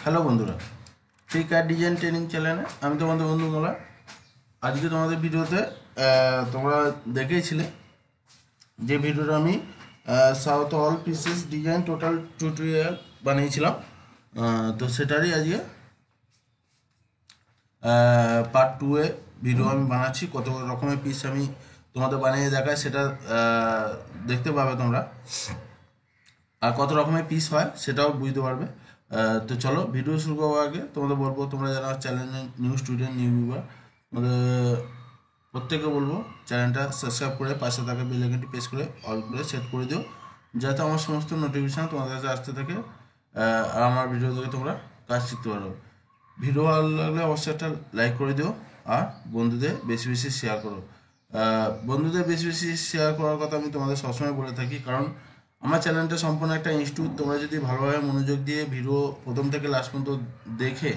Hello বন্ধুরা, ফ্রিকার design training চ্যানেলে আমি তোমাদের বন্ধু মোলা। আজকে তোমাদের ভিডিওতে তোমরা দেখেছিলে যে ভিডিওটা আমি south all pieces design total tutorial বানিয়েছিলাম। তো সেটারই আজকে পার্ট 2 এ ভিডিও আমি বানাচ্ছি। কত রকমের পিস আমি তোমাদের বানিয়ে দেখাই সেটা দেখতে পাবে তোমরা, আর কত রকমের পিস হয় সেটাও বুঝতে পারবে। তো চলো ভিডিও শুরু করার আগে তোমাদের বলবো, তোমরা যারা চ্যানেলে নিউ স্টুডেন্ট নিউ ভিউয়ার, তোমাদের প্রত্যেকে বলবো চ্যানেলটা সাবস্ক্রাইব করে পাশে থাকা বেল আইকনটি প্রেস করে অল করে সেট করে দিও, যাতে আমার সমস্ত নোটিফিকেশান তোমাদের কাছে আসতে থাকে। আর আমার ভিডিও দেখে তোমরা কাজ শিখতে পারো। ভিডিও ভালো লাগলে অবশ্যই একটা লাইক করে দিও, আর বন্ধুদের বেশি বেশি শেয়ার করো। বন্ধুদের বেশি বেশি শেয়ার করার কথা আমি তোমাদের সবসময় বলে থাকি, কারণ আমার চ্যানেলটা সম্পূর্ণ একটা ইনস্টিটিউট। তোমরা যদি ভালোভাবে মনোযোগ দিয়ে ভিডিও প্রথম থেকে লাস্ট পর্যন্ত দেখে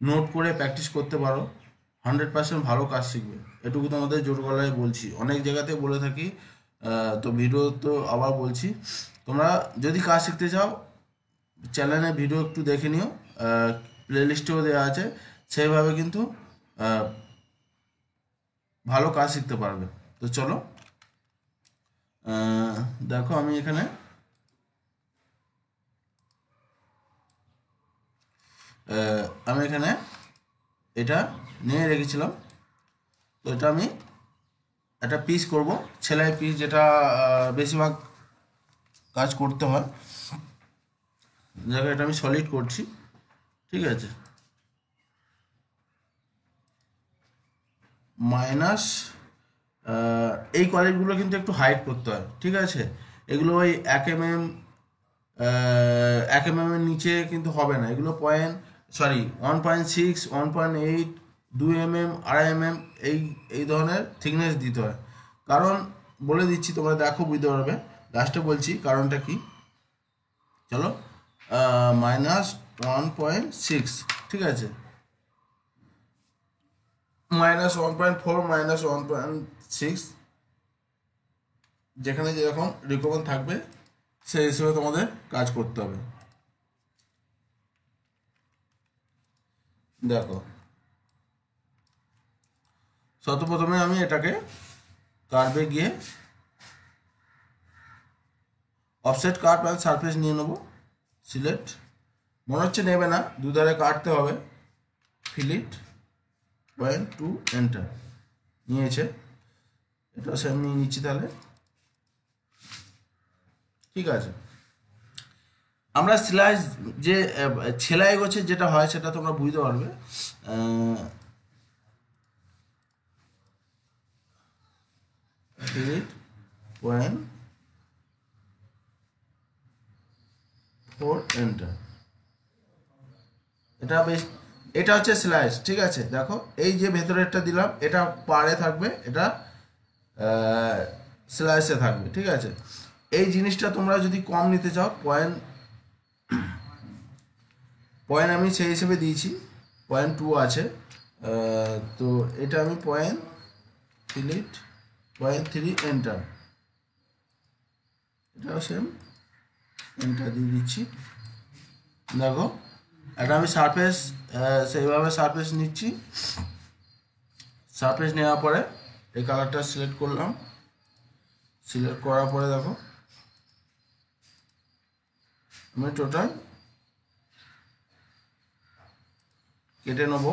নোট করে প্র্যাকটিস করতে পারো, 100% ভালো কাজ শিখবে। এটুকু তোমাদের জোর গলায় বলছি, অনেক জায়গাতে বলে থাকি। তো ভিডিও তো আবার বলছি, তোমরা যদি কাজ শিখতে চাও চ্যানেলে ভিডিও একটু দেখে নিও, প্লে লিস্টেও দেওয়া আছে, সেইভাবে কিন্তু ভালো কাজ শিখতে পারবে। তো চলো দেখো আমি এখানে এটা নিয়ে রেখেছিলাম। তো এটা আমি একটা পিস করব, সেলাই পিস, যেটা বেশিরভাগ কাজ করতে হয়। দেখো এটা আমি সলিড করছি, ঠিক আছে। মাইনাস এই কলেজগুলো কিন্তু একটু হাইড করতে হয়, ঠিক আছে। এগুলো ওই 1 mm এর নিচে কিন্তু হবে না। এগুলো 1.6, 1.8, 2 mm, 2.5 mm এই এই ধরনের থিকনেস দিতে হয়। কারণ বলে দিচ্ছি, তোমরা দেখো বুঝতে পারবে, লাস্টে বলছি কারণটা কি। চলো, -1.6, ঠিক আছে, -1.4, -1.6, যেখানে যেরকম রিকমেন্ড থাকবে সেই হিসেবে তোমাদের কাজ করতে হবে। দেখো প্রথমে আমি এটাকে কার্ভে গিয়ে অফসেট কাট আর সারফেস নিয়ে নেবো। সিলেক্ট, মনে হচ্ছে নেবে না, দুধারে কাটতে হবে। ফিলিট, পয়েন্ট টু, এন্টার। নিয়েছে, এটা সেম নিয়ে নিচ্ছি তাহলে, ঠিক আছে। আমরা সেলাই যে সেলাই গোছে যেটা হয় সেটা তোমরা বুঝতে পারবে। ফিলিট, পয়েন্ট ফোর, এন্টার। এটা বেশ, এটা হচ্ছে স্লাইস, ঠিক আছে। দেখো এই যে ভেতরেরটা দিলাম এটা পাড়ে থাকবে, এটা স্লাইসে থাকবে, ঠিক আছে। এই জিনিসটা তোমরা যদি কম নিতে চাও, পয়েন্ট পয়েন্ট আমি সেই হিসেবে দিয়েছি, 0.2 আছে। তো এটা আমি ফিলিট, 0.3, এন্টার। এটাও সেম, এন্টার দিয়ে দিচ্ছি। দেখো এটা আমি সারফেস সেইভাবে সারফেস নিচ্ছি। সারফেস নেওয়ার পরে এই কালারটা সিলেক্ট করলাম। সিলেক্ট করার পরে দেখো আমি টোটাল কেটে নেবো।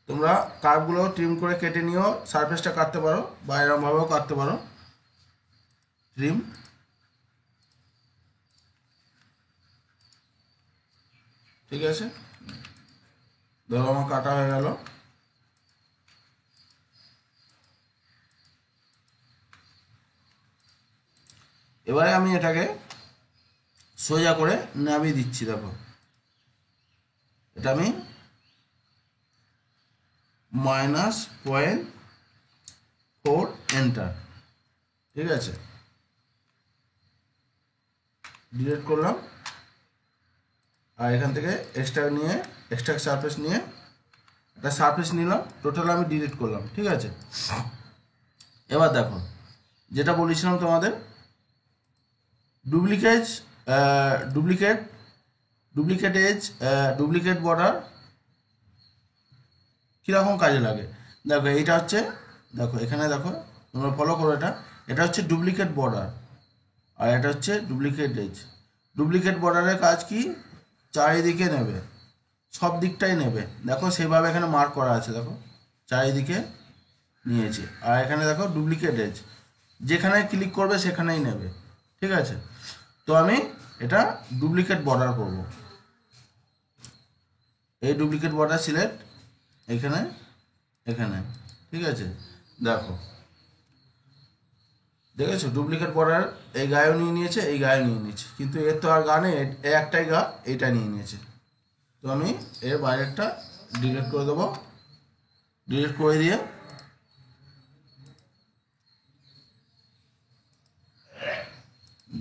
তোমরা কার্ভগুলো ট্রিম করে কেটে নিও, সারফেসটা কাটতে পারো বা এরমভাবেও কাটতে পারো। ট্রিম, ঠিক আছে। ধরো আমার কাটা হয়ে গেল। এবারে আমি এটাকে সোজা করে নামিয়ে দিচ্ছি। দেখো এটা আমি -0.4, এন্টার, ঠিক আছে। ডিলিট করলাম, আর এখান থেকে এক্সট্রা সারফেস নিয়ে একটা সারফেস নিলাম। টোটাল আমি ডিলিট করলাম, ঠিক আছে। এবার দেখো যেটা বলেছিলাম তোমাদের, duplicate duplicate edge, duplicate border কীরকম কাজে লাগে দেখো। এইটা হচ্ছে, দেখো এখানে দেখো, তোমরা ফলো করো, এটা হচ্ছে ডুপ্লিকেট বর্ডার, আর এটা হচ্ছে ডুপ্লিকেট এজ। ডুপ্লিকেট বর্ডারের কাজ কি, চারিদিকে নেবে, সব দিকটাই নেবে। দেখো সেভাবে এখানে মার্ক করা আছে, দেখো চারিদিকে নিয়েছে। আর এখানে দেখো ডুপ্লিকেট এজ, যেখানে ক্লিক করবে সেখানেই নেবে, ঠিক আছে। তো আমি এটা ডুপ্লিকেট বর্ডার করব। এই ডুপ্লিকেট বর্ডার সিলেক্ট এখানে, এখানে, ঠিক আছে। দেখো দেখেছো ডুপ্লিকেট বর্ডার এই গায়েও নিয়ে নিয়েছে, এই গায়েও নিয়ে নিয়েছে, কিন্তু এর তো আর গা নেই, একটাই গা, এইটা নিয়ে নিয়েছে। তো আমি এর বাইরেরটা ডিলিট করে দেবো। ডিলিট করে দিয়ে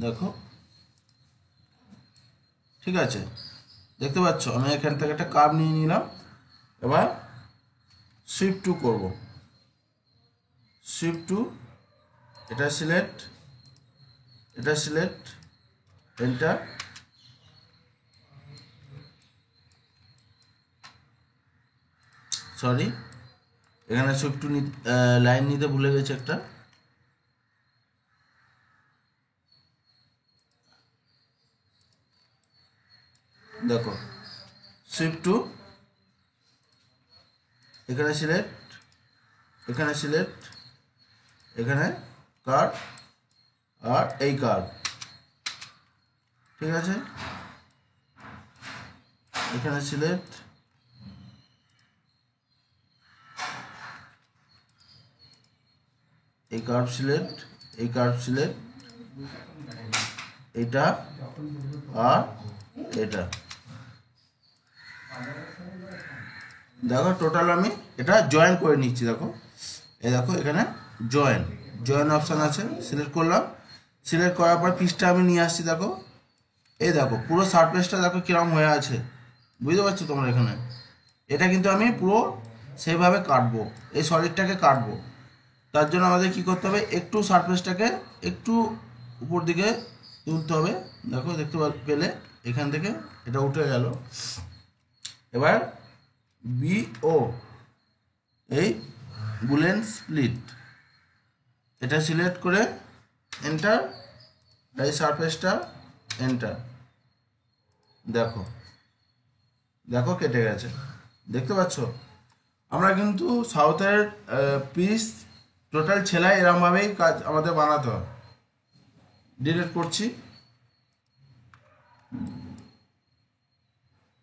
দেখো, ঠিক আছে, দেখতে পাচ্ছ আমি এখান থেকে একটা কার্ভ নিয়ে নিলাম। এবার শিফট 2 করব, শিফট 2, এটা সিলেক্ট, এটা সিলেক্ট, এন্টার। সরি, এখানে শিফট 2 লাইন নিতে ভুলে গেছে একটা। দেখো শিফট 2, এখানে সিলেক্ট, এখানে সিলেক্ট, এখানে কার্ভ, আর এই কার্ভ, ঠিক আছে। এখানে সিলেক্ট, এই কার্ভ সিলেক্ট, এই কার্ভ সিলেক্ট, এটা আর এটা। দেখো টোটাল আমি এটা জয়েন করে নিচ্ছি। দেখো এই দেখো এখানে জয়েন, জয়েন অপশান আছে, সিলেক্ট করলাম। সিলেক্ট করার পর পিসটা আমি নিয়ে আসছি। দেখো এই দেখো পুরো সারফেসটা দেখো কিরকম হয়ে আছে, বুঝতে পারছো তোমরা। এখানে এটা কিন্তু আমি পুরো সেইভাবে কাটবো, এই সলিডটাকে কাটবো। তার জন্য আমাদের কি করতে হবে, একটু সারফেসটাকে একটু উপর দিকে তুলতে হবে। দেখো দেখতে পেলে এখান থেকে এটা উঠে গেল। এবার বিও, এই বুলেন স্প্লিট, এটা সিলেক্ট করে এন্টার, এই সারফেসটা এন্টার। দেখো দেখো কেটে গেছে, দেখতে পাচ্ছ। আমরা কিন্তু সাউথের পিস টোটাল ছেলাই এরমভাবেই কাজ আমাদের বানাতে হয়। ডিলিট করছি।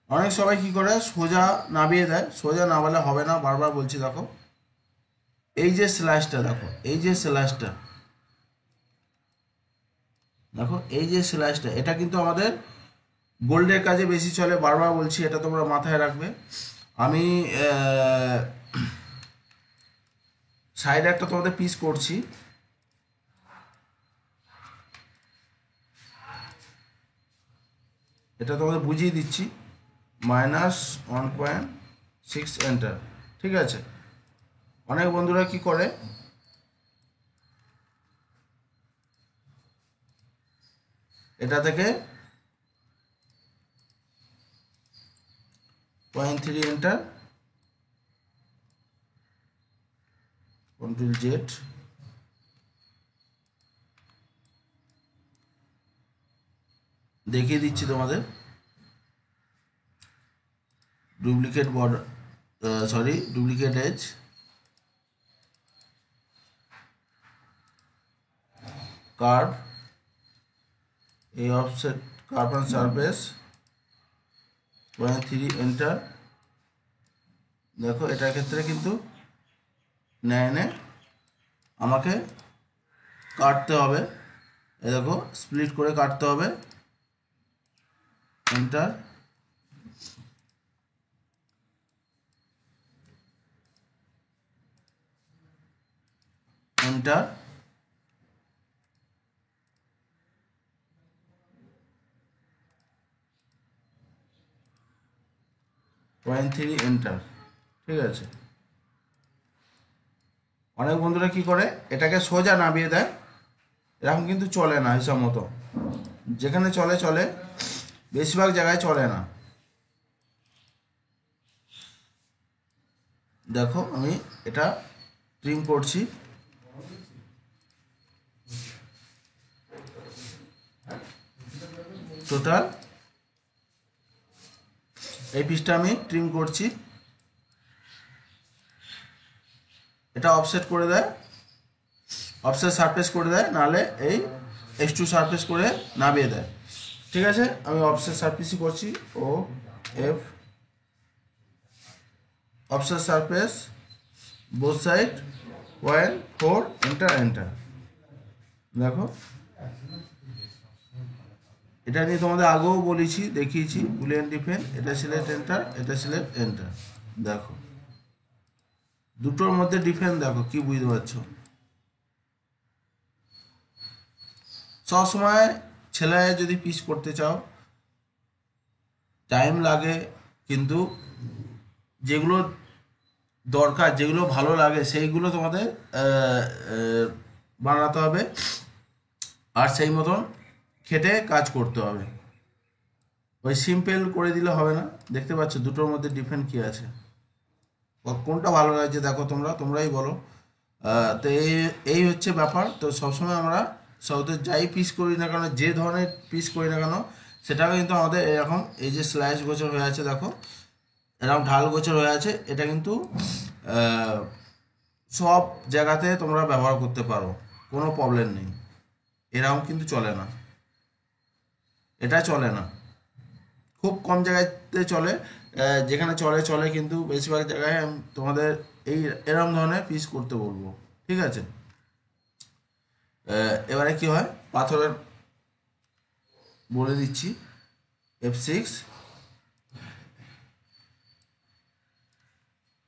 অনেক সবাই কি করে সোজা নামিয়ে দেয়, সোজা নামালে হবে না, বারবার বলছি। দেখো এই যে স্ল্যাশটা, দেখো এই যে স্ল্যাশটা, দেখো এই যে স্ল্যাশটা, এটা কিন্তু আমাদের গোল্ডের কাজে বেশি চলে, বারবার বলছি, এটা তোমরা মাথায় রাখবে। আমি সাইডে একটা তোমাদের পিস করছি, এটা তোমাদের বুঝিয়ে দিচ্ছি। -1.6 এন্টার, ঠিক আছে। অনেক বন্ধুরা কি করে, এটা থেকে 0.3 এন্টার, কন্ট্রোল জেড, দেখিয়ে দিচ্ছি তোমাদের। Duplicate border, sorry duplicate edge, curve, এই offset curve and surface 0.3 enter. দেখো এটার ক্ষেত্রে কিন্তু নেয় আমাকে কাটতে হবে, এই দেখো স্প্লিট করে কাটতে হবে, এন্টার। এন্টার, পয়েন্ট 3 এন্টার, ঠিক আছে। অনেক বন্ধুরা কি করে এটাকে সোজা নামিয়ে দেয়, এরকম কিন্তু চলে না হিসাব মতো। যেখানে চলে চলে, বেশিরভাগ জায়গায় চলে না। দেখো আমি এটা ট্রিম করছি। টোটাল এই পিসটা আমি ট্রিম করছি। এটা অফসেট করে দেয়, অফসেট সারফেস করে দেয়, নাহলে এই H2 সারফেস করে নামিয়ে দেয়। ঠিক আছে, আমি অফসেট সারফেসই করছি। O F offset surface both side 0.4 enter enter. দেখো এটা নিয়ে তোমাদের আগেও বলেছি, দেখিয়েছি বুলিয়ান ডিফেন্স। এটা সিলেক্ট এন্টার, এটা সিলেক্ট এন্টার। দেখো দুটোর মধ্যে ডিফারেন্স দেখো, কি বুঝতে পারছো? সবসময় ছেলে যদি পিস করতে চাও টাইম লাগে, কিন্তু যেগুলো দরকার, যেগুলো ভালো লাগে সেইগুলো তোমাদের বানাতে হবে, আর সেই মতন খেটে কাজ করতে হবে। ওই সিম্পল করে দিলে হবে না। দেখতে পাচ্ছ দুটোর মধ্যে ডিফারেন্স কি আছে, কোনটা ভালো লাগছে দেখো, তোমরাই বলো। তো এই হচ্ছে ব্যাপার। তো সবসময় আমরা সাউথে যাই পিস করি না কেন, যে ধরনের পিস করি না কেন, সেটাও কিন্তু আমাদের এরকম এই যে স্লাইস গোছর হয়ে আছে, দেখো এরকম ঢাল গোছর হয়ে আছে। এটা কিন্তু সব জায়গাতে তোমরা ব্যবহার করতে পারো, কোনো প্রবলেম নেই। এরকম কিন্তু চলে না, এটা চলে না, খুব কম জায়গাতে চলে। যেখানে চলে চলে, কিন্তু বেশিরভাগ জায়গায় আমি তোমাদের এরকম ধরনের পিস করতে বলবো। ঠিক আছে, এবারে কি হয় পাথরের বলে দিচ্ছি। F6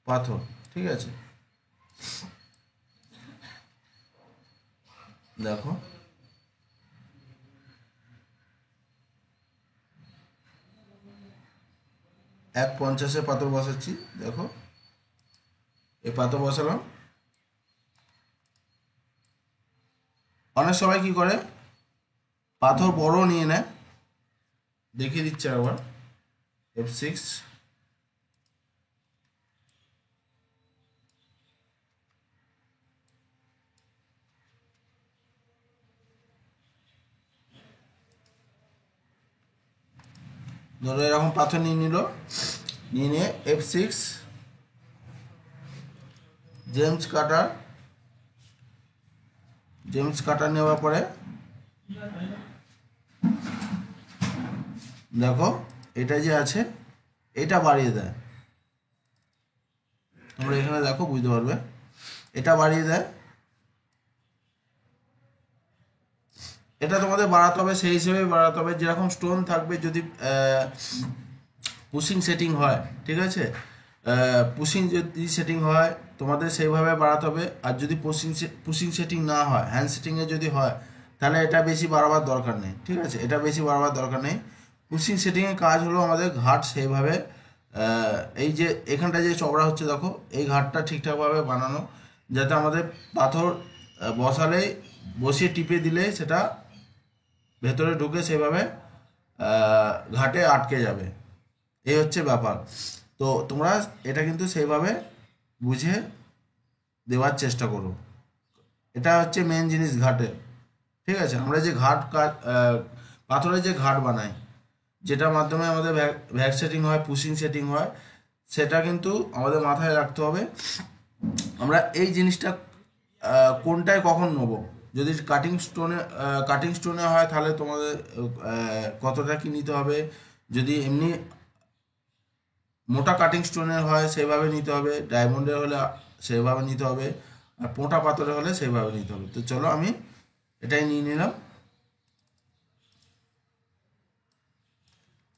পাথর, ঠিক আছে। দেখো 1.50 পাথর বসাচ্ছি। দেখো এই পাথর বসালাম। অনেক সময় কি করে পাথর বড় নিয়ে নেয়, দেখিয়ে দিচ্ছে একবার। F6 ধরো এরকম পাথর নিয়ে নিল, নিয়ে F6 জেমস কাটার নেওয়ার পরে দেখো এটা যে আছে এটা বাড়িয়ে দেয়। তোমরা এখানে দেখো বুঝতে পারবে, এটা বাড়িয়ে দেয়। এটা তোমাদের বাড়াতে হবে, সেই হিসেবে বাড়াতে হবে যেরকম স্টোন থাকবে। যদি পুশিং সেটিং হয়, ঠিক আছে, পুশিং যদি সেটিং হয় তোমাদের সেইভাবে বাড়াতে হবে। আর যদি পুশিং সেটিং না হয়, হ্যান্ড সেটিংয়ে যদি হয়, তাহলে এটা বেশি বাড়াবার দরকার নেই। ঠিক আছে, এটা বেশি বাড়াবার দরকার নেই। পুশিং সেটিংয়ের কাজ হলো আমাদের ঘাট সেইভাবে, এই যে এখানটা যে চওড়া হচ্ছে দেখো, এই ঘাটটা ঠিকঠাকভাবে বানানো, যাতে আমাদের পাথর বসালেই, বসিয়ে টিপে দিলেই সেটা ভেতরে ঢুকে সেভাবে ঘাটে আটকে যাবে। এই হচ্ছে ব্যাপার। তো তোমরা এটা কিন্তু সেইভাবে বুঝে দেওয়ার চেষ্টা করো। এটা হচ্ছে মেন জিনিস ঘাটে। ঠিক আছে, আমরা যে পাথরের যে ঘাট বানাই, যেটার মাধ্যমে আমাদের ভ্যাক সেটিং হয়, পুশিং সেটিং হয়, সেটা কিন্তু আমাদের মাথায় রাখতে হবে। আমরা এই জিনিসটা কোনটায় কখন নেবো। যদি কাটিং স্টোনে হয় তাহলে তোমাদের কতটা কি নিতে হবে। যদি এমনি মোটা কাটিং স্টোনের হয় সেভাবে নিতে হবে, ডায়মন্ডের হলে সেভাবে নিতে হবে, আর পোঁটা পাথরের হলে সেভাবে নিতে হবে। তো চলো আমি এটাই নিয়ে নিলাম।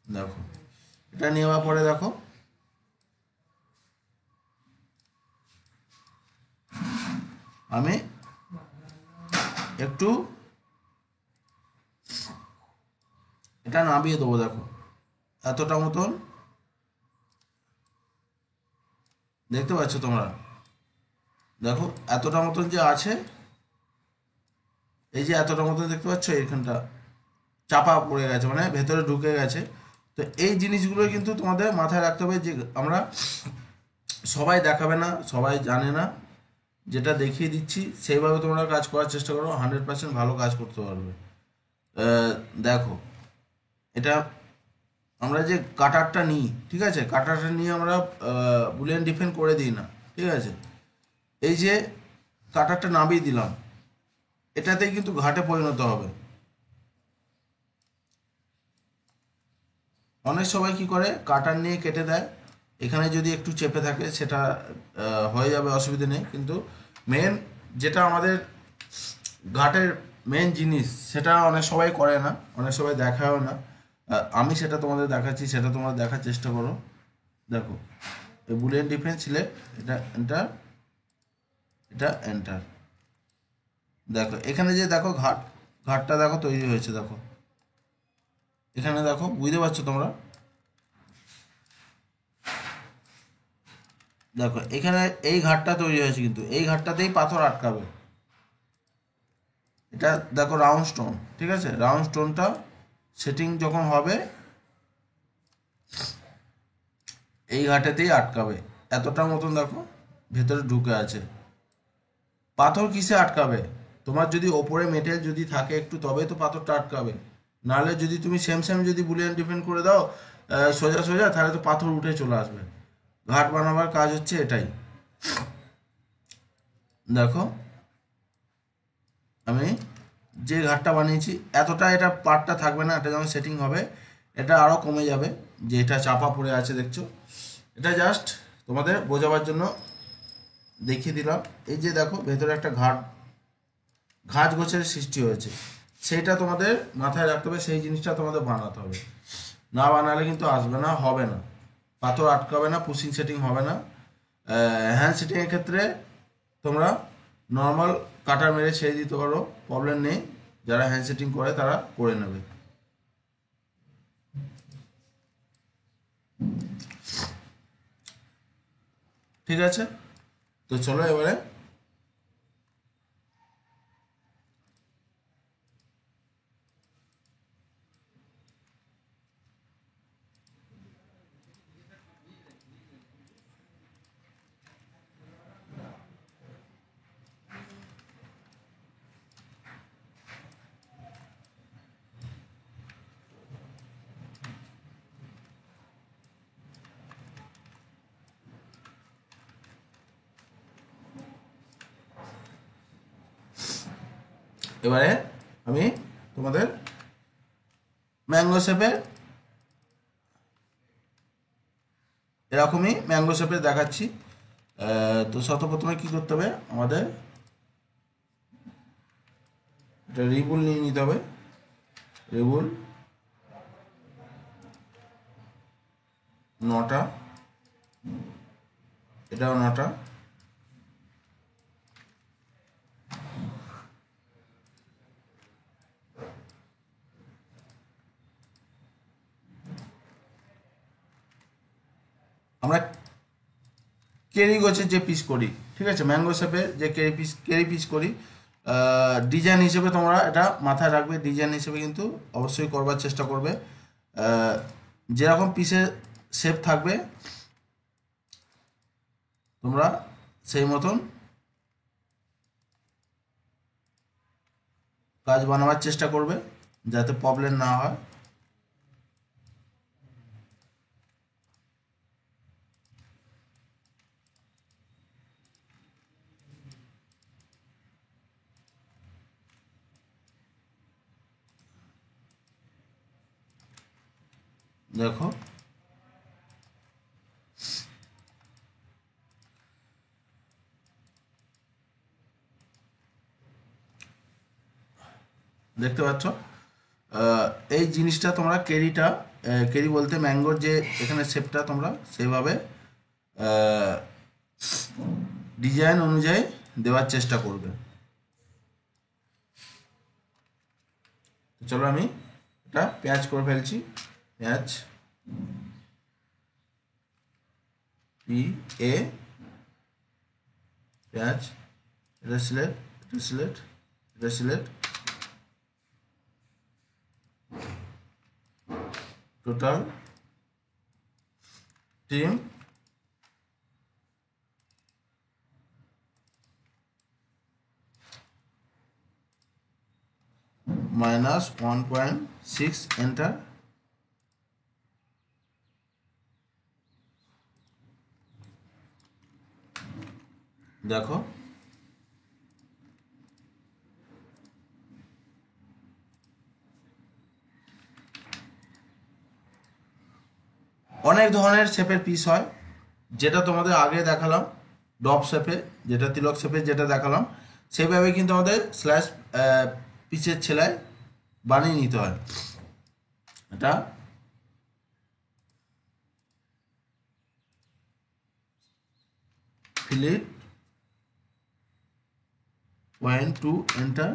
দেখো এটা নেওয়ার পরে দেখো আমি একটু এটা নামিয়ে দেবো। দেখো এতটা মতন, দেখতে পাচ্ছ তোমরা, দেখো এতটা মতন যে আছে, এই যে এতটা মতন দেখতে পাচ্ছ এইখানটা, চাপা পড়ে গেছে, মানে ভেতরে ঢুকে গেছে। তো এই জিনিসগুলো কিন্তু তোমাদের মাথায় রাখতে হবে যে আমরা সবাই দেখাবে না, সবাই জানে না, যেটা দেখিয়ে দিচ্ছি সেইভাবে তোমরা কাজ করার চেষ্টা করো, 100% ভালো কাজ করতে পারবে। দেখো, এটা আমরা যে কাটারটা নিই, ঠিক আছে, কাটারটা নিয়ে আমরা বুলিয়ান ডিফেন্ড করে দিই না, ঠিক আছে। এই যে কাটারটা নামিয়ে দিলাম, এটাতেই কিন্তু ঘাটে পরিণত হবে। অনেক সবাই কি করে, কাটার নিয়ে কেটে দেয়, এখানে যদি একটু চেপে থাকে সেটা হয়ে যাবে, অসুবিধা নেই। কিন্তু মেন যেটা আমাদের ঘাটের মেন জিনিস, সেটা অনেক সবাই করে না, অনেক সবাই দেখায়ও না। আমি সেটা তোমাদের দেখাচ্ছি, সেটা তোমরা দেখার চেষ্টা করো। দেখো, এই বুলিয়ান ডিফেন্স সিলেক্ট, এটা এন্টার, এটা এন্টার। দেখো এখানে যে দেখো ঘাটটা দেখো তৈরি হয়েছে, দেখো এখানে দেখো, বুঝতে পারছো তোমরা? দেখো এখানে এই ঘাটটা তৈরি হয়েছে, কিন্তু এই ঘাটটাতেই পাথর আটকাবে। এটা দেখো রাউন্ড স্টোন, ঠিক আছে, রাউন্ড স্টোনটা সেটিং যখন হবে এই ঘাটেতেই আটকাবে, এতটা মতন দেখো ভেতরে ঢুকে আছে। পাথর কিসে আটকাবে? তোমার যদি ওপরে মেটেল যদি থাকে একটু, তবে তো পাথরটা আটকাবে। নাহলে যদি তুমি সেম সেম যদি বুলিয়ান ডিফেন্ড করে দাও সোজা সোজা, তাহলে তো পাথর উঠে চলে আসবে। ঘাট বানাবার কাজ হচ্ছে এটাই। দেখো আমি যে ঘাটটা বানিয়েছি, এতটা এটা পার্টটা থাকবে না, এটা যখন সেটিং হবে এটা আরও কমে যাবে, যে এটা চাপা পড়ে আছে দেখছো। এটা জাস্ট তোমাদের বোঝাবার জন্য দেখিয়ে দিলাম। এই যে দেখো ভেতরে একটা ঘাট গোছের সৃষ্টি হয়েছে, সেইটা তোমাদের মাথায় রাখতে হবে, সেই জিনিসটা তোমাদের বানাতে হবে। না বানালে কিন্তু আসবে না, হবে না, পাথর আটকাবে না, পুশিং সেটিং হবে না। হ্যান্ড সেটিংয়ের ক্ষেত্রে তোমরা নর্মাল কাটার মেরে ছেড়ে দিতে পারো, প্রবলেম নেই। যারা হ্যান্ড সেটিং করে তারা করে নেবে। ঠিক আছে, তো চলো এবারে এবারে আমি তোমাদের ম্যাঙ্গো শেপে, এরকমই ম্যাঙ্গো শেপে দেখাচ্ছি। তো প্রথমে কি করতে হবে আমাদের, এটা রিবুল নিয়ে নিতে হবে। রিবুল 9টা, এটাও 9টা। আমরা কেরি গোছের যে পিস করি, ঠিক আছে, ম্যাঙ্গো শেপে যে কেরি পিস করি, ডিজাইন হিসেবে তোমরা এটা মাথায় রাখবে, ডিজাইন হিসেবে কিন্তু অবশ্যই করবার চেষ্টা করবে। যেরকম পিসের শেপ থাকবে তোমরা সেই মতন কাজ বানাবার চেষ্টা করবে, যাতে প্রবলেম না হয়। দেখো দেখতে পাচ্ছ, এই জিনিসটা তোমরা কেরি বলতে ম্যাঙ্গোর যে এখানে শেপটা তোমরা সেইভাবে ডিজাইন অনুযায়ী দেওয়ার চেষ্টা করবে। চলো আমি এটা পেঁয়াজ করে ফেলছি, পেঁয়াজ, পি এ, পেঁয়াজ, এটা সিলেক্ট, এটা সিলেক্ট, এটা select, total trim minus 1.6 enter. দেখো অনেক ধরনের শেপের পিস হয়, যেটা তোমাদের আগে দেখালাম ডপ শেপে, যেটা তিলক শেপে যেটা দেখালাম, সেইভাবে কিন্তু আমাদের স্ল্যাশ পিসের ছেলায় বানিয়ে নিতে হয়। এটা fillet 0.2 enter,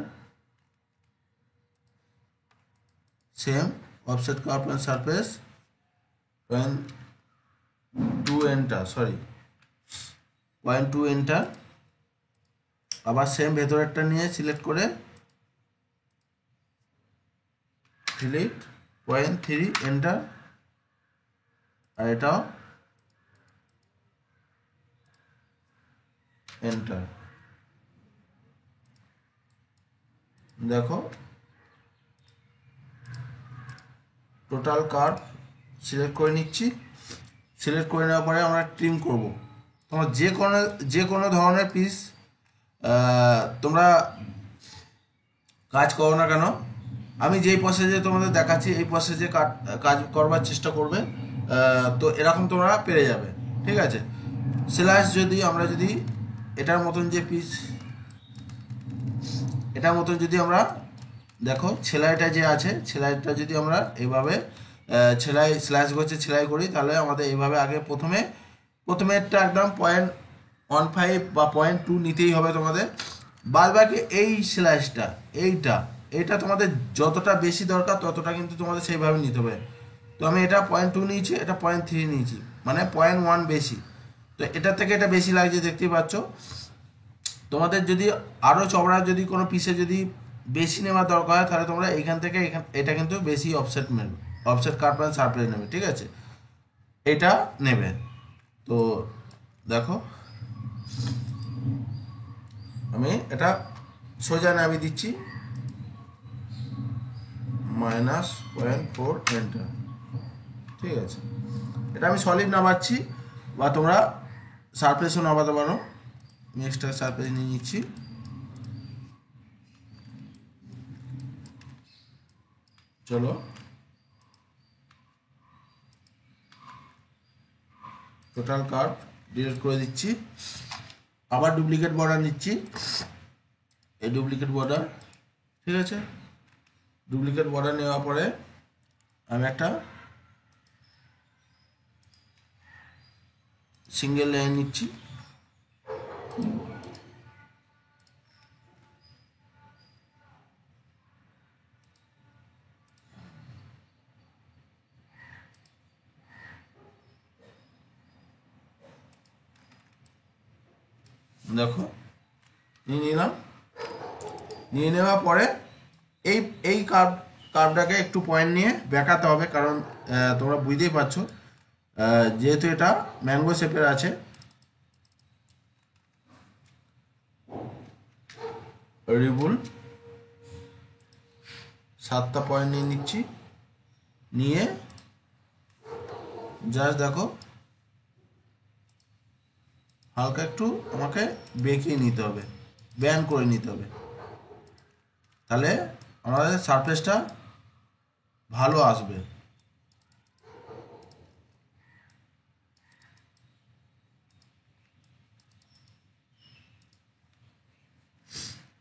same offset curve and surface 0.2 enter, sorry 0.2 enter. আবার সেম ভেতরেরটা নিয়ে সিলেক্ট করে ফিলিট 0.3 এন্টার, আর এটাও এন্টার। দেখো টোটাল কার্ভ সিলেক্ট করে নিচ্ছি। সিলেক্ট করে নেওয়ার পরে আমরা ট্রিম করব। তোমরা যে কোনো ধরনের পিস তোমরা কাজ করো না কেন, আমি যেই প্রসেসে তোমাদের দেখাচ্ছি এই প্রসেসে কাজ করবার চেষ্টা করবে, তো এরকম তোমরা পেরে যাবে। ঠিক আছে, স্ল্যাশ যদি আমরা যদি এটার মতন যে পিস, এটার মতন যদি আমরা দেখো সেলাইটা যে আছে, সেলাইটা যদি আমরা এইভাবে সেলাই স্ল্যাশ গছে সেলাই করি, তাহলে আমাদের এইভাবে আগে প্রথমেরটা একদম 0.15 বা 0.2 নিতেই হবে তোমাদের। বাদ বাকি এই স্ল্যাশটা এইটা তোমাদের যতটা বেশি দরকার ততটা কিন্তু তোমাদের সেইভাবে নিতে হবে। তো আমি এটা 0.2 নিয়েছি, এটা 0.3 নিয়েছি, মানে 0.1 বেশি। তো এটা থেকে এটা বেশি লাগছে দেখতেই পাচ্ছ। তোমাদের যদি আরও চওড়া যদি কোনো পিসে যদি বেশি নেওয়ার দরকার হয়, তাহলে তোমরা এইখান থেকে এটা কিন্তু বেশি অফসেট নেবে, অফসেট কার্ভ এন্ড সারফেস নেবে। ঠিক আছে, এটা নেবে। তো দেখো আমি এটা সোজা নামিয়ে দিচ্ছি, -0.4 এন্টার। ঠিক আছে, এটা আমি সলিড নামাচ্ছি, বা তোমরা সারফেসও নামাতে পারো। আমি এক্সট্রা সারফেস নিয়ে নিচ্ছি। চলো টোটাল কার্ভ ডিলিট করে দিচ্ছি, আবার ডুপ্লিকেট বর্ডার নিচ্ছি, এই ডুপ্লিকেট বর্ডার। ঠিক আছে, ডুপ্লিকেট বর্ডার নেওয়ার পরে আমি একটা সিঙ্গেল লাইন নিচ্ছি, দেখো নিয়ে নিলাম। নিয়ে নেওয়ার পরে এই এই কার্ভটাকে একটু পয়েন্ট নিয়ে বেঁকাতে হবে, কারণ তোমরা বুঝতেই পারছো যেহেতু এটা ম্যাঙ্গো শেপের আছে। রিবুল 7টা পয়েন্ট নিয়ে নিচ্ছি, নিয়ে জাস্ট দেখো হালকা একটু আমাকে বেঁকিয়ে নিতে হবে, ব্যান্ড করে নিতে হবে, তাহলে আমাদের সারফেসটা ভালো আসবে।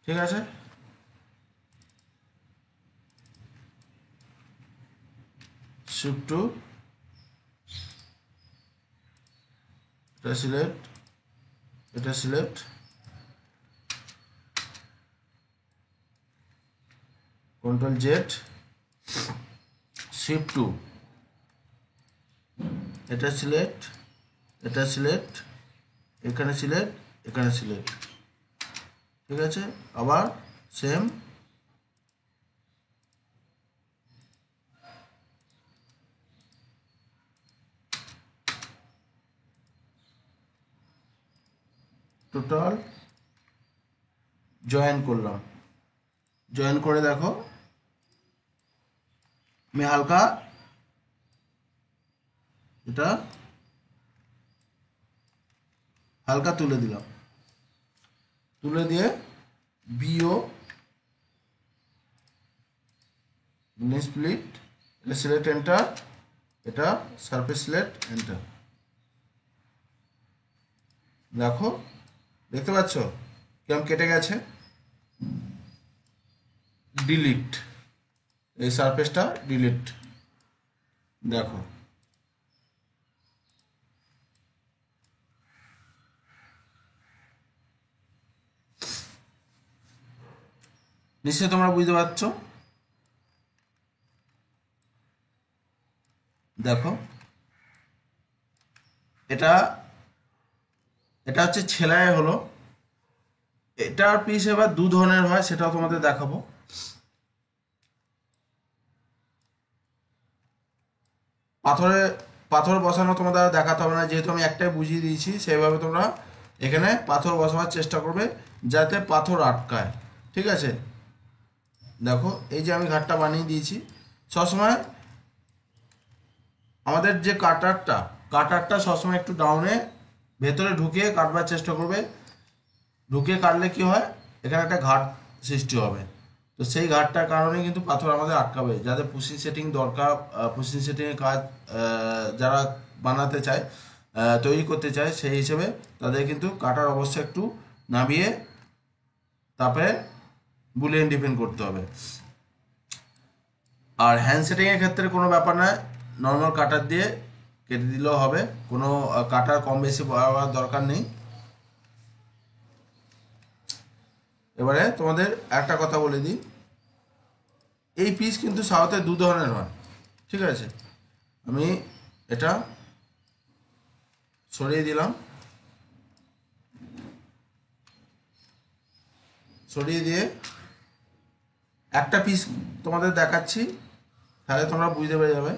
ঠিক আছে, শিফট টু, এটা সিলেক্ট, এটা select, control Z, shift two, এটা সিলেক্ট, এটা সিলেক্ট, এখানে সিলেক্ট, এখানে সিলেক্ট। ঠিক আছে, আবার সেম টোটাল জয়েন করলাম, জয়েন করে দেখো আমি হালকা এটা হালকা তুলে দিলাম, তুলে দিয়ে বিও স্প্লিট, এটা সিলেক্ট এন্টার, এটা সারফেস সিলেক্ট এন্টার। দেখো দেখতে পাচ্ছ কেমন কেটে গেছে। ডিলিট, এই সারফেসটা ডিলিট। দেখো নিশ্চয়ই তোমরা বুঝতে পারছো। দেখো এটা এটা হচ্ছে ছেলাই হলো। এটার পিস এবার দু ধরনের হয়, সেটাও তোমাদের দেখাবো। পাথরে পাথর বসানো তোমাদের দেখাতে হবে না, যেহেতু আমি একটাই বুঝিয়ে দিয়েছি। সেইভাবে তোমরা এখানে পাথর বসাবার চেষ্টা করবে যাতে পাথর আটকায়, ঠিক আছে। দেখো এই যে আমি ঘাটটা বানিয়ে দিয়েছি। সবসময় আমাদের যে কাটারটা সবসময় একটু ডাউনে ভেতরে ঢুকিয়ে কাটবার চেষ্টা করবে। ঢুকিয়ে কাটলে কি হয়, এখানে একটা ঘাট সৃষ্টি হবে। তো সেই ঘাটটার কারণে কিন্তু পাথর আমাদের আটকাবে। যাদের পুশিং সেটিং দরকার, পুশিং সেটিংয়ের কাজ যারা বানাতে চায়, তৈরি করতে চায়, সেই হিসেবে তাদের কিন্তু কাটার অবস্থা একটু নামিয়ে তারপরে বুলিয়ান ডিফেন্ড করতে হবে। আর হ্যান্ড সেটিংয়ের ক্ষেত্রে কোনো ব্যাপার নয়, নর্মাল কাটার দিয়ে কেটে দিলেও হবে, কোনো কাটার কম বেশি হওয়ার দরকার নেই। এবারে তোমাদের একটা কথা বলে দিই, এই পিস কিন্তু সাউথে দু ধরনের হয়, ঠিক আছে। আমি এটা সরিয়ে দিলাম, সরিয়ে দিয়ে একটা পিস তোমাদের দেখাচ্ছি, তাহলে তোমরা বুঝতে পেরে যাবে।